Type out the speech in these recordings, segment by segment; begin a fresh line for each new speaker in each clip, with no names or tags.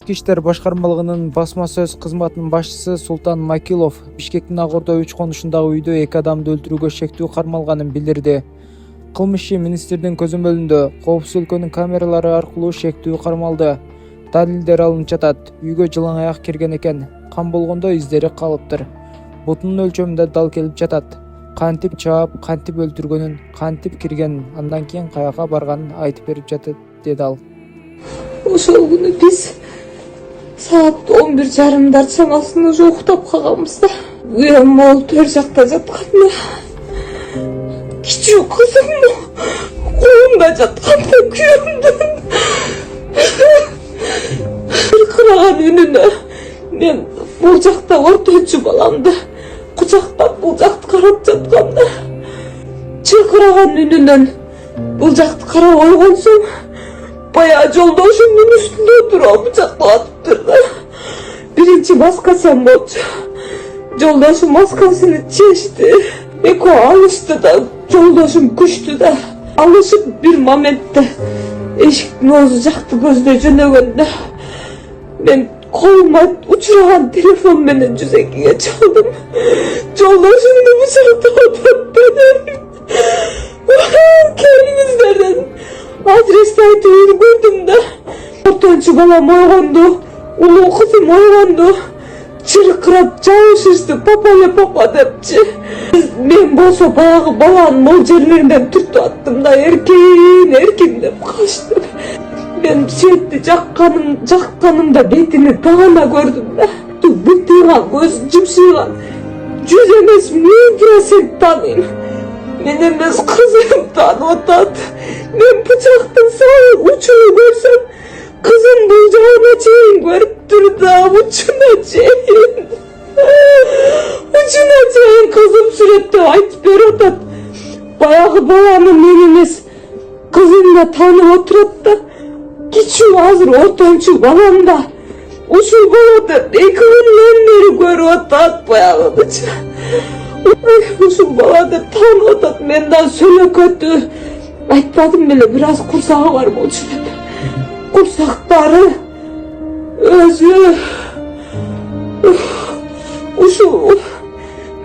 Ички иштер башкармалыгынын басма сөз кызматынын башчысы Султан Макилов Бишкектин Ак Ордо 3 конушундагы үйдө 2 адамды өлтүрүүгө шектүү кармалганын билдирди. Кылмыш иши министрдин көзөмөлүндө коопсуз өлкөнүн камералары аркылуу шектүү кармалды. Далилдер алынып жатат. Үйгө жылаң аяк кирген экен. Кан болгондо издери калыптыр. Бутунун өлчөмүндө дал келип жатат. Кантип чаап, кантип өлтүргөнүн, кантип киргенин, андан кийин каяка барганын айтып берип жатат, деди ал.
Ошол күнү биз саат 11:30 чамасында уже уктап калганбыз да. Күйөөм могул төр жакта жатканда кичүү кызым колунда жатканда күйөөмдүн кыркыраган үнүнө мен бул жакта орточу баламды кучактап бул жакты карап жатканда чыркыраган үнүнөн бул жакты карап койгонсоң баягы жолдошумдун үстүндө туруп бычактап атыптыр да. Биринчи маска сен болчу. Жолдошум маскасын чечти. Экөө алышты да, жолдошум күчтү да. Алышып бир моментте эшиктин оозу жакты көздөй жөнөгөндө мен колума учураган телефон менен жүзөккөгө чалдым. Жолдошумду бычактап атат. Келиңиздерден адрести айтып үлгүрдүм да. Ортончу балам ойгонду, улуу кызым ойгонду. Чыркырап жабышышты папа депчи. Мен болсо баягы баланын мол жерлеринен түртүп аттым да, эркин деп качтым. Мен светти жакканымда бетини таана көрдүм да. Бытыйган, көзү жымшыйган. 100 эмес 1000% тааныйм. Мен эмес кызым таанып атат. Мен бычактын саы учуну көрсөм, кызым бул жагына чейин көрүптүр да, учуна чейин. Учуна чейин кызым сүрөттөп айтып берип атат. Баягы баланы мен эмес, кызым да таанып отурат да. Кичүү азыр ортончу балам да ушул балады 2 күндөн бери көрүп атат баягычы. Ушул бала деп таанып атат. Мен да сөлөкөтү айтпадым беле, бир аз курсагы бар болчу деп. Курсактары өзү ушул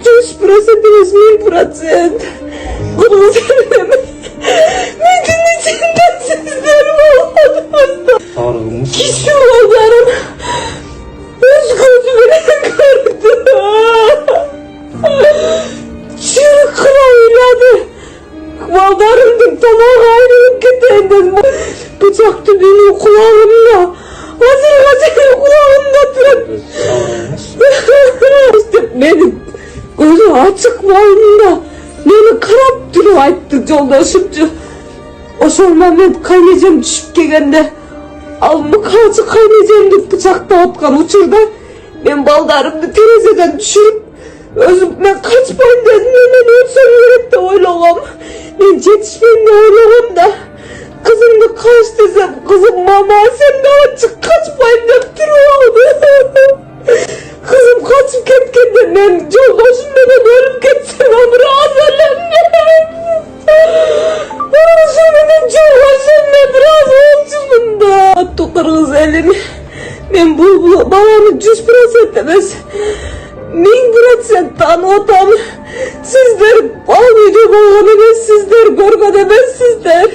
100% эмес 1000%. Кыргыз элине менин ичинде сиздер болдуңуздар. Кичүү балдарым өз көзү менен көрдү. Чыркыра ыйлады. Балдарымдын тамагы айрылып кетейин дедим. Бычактын үнү кулагымда. Азырга чейин кулагымда турат. Мени көзү ачык балында мени карап туруп айтты жолдошумчу. Ошол момент кайнежем түшүп келгенде, ал мыкаачы кайнежемди бычактап аткан учурда мен балдарымды терезеден түшүрүп өзүм мен качпайм дедим. Мен өлсөм керек деп ойлогом. Мен жетишпейм деп ойлогом да. Кызымды кач десем, кызым мама сен дагы чык качпайм деп туруп алды. Кызым качып кеткенде мен жолдошум менен өлүп кетсем анын разы элемин. Ошо менен жолдошум мен разы болчумун да. Кыргыз элине мен бул баланы 100% эмес 1000% таанып атам. Сиздер ал үйдө болгон эмессиздер, көргөн эмессиздер.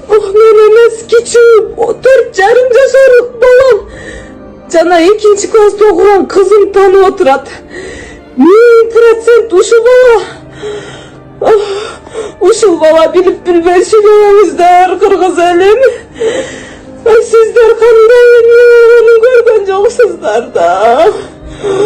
Мен эмес кичүү 4,5 жашарлык балам жана 2 класста окуган кызым таанып отурат. 1000% ушул бала билип билбей сүйлөңүздөр кыргыз элим. Сиздер кандай эмне көргөн жоксуздар да.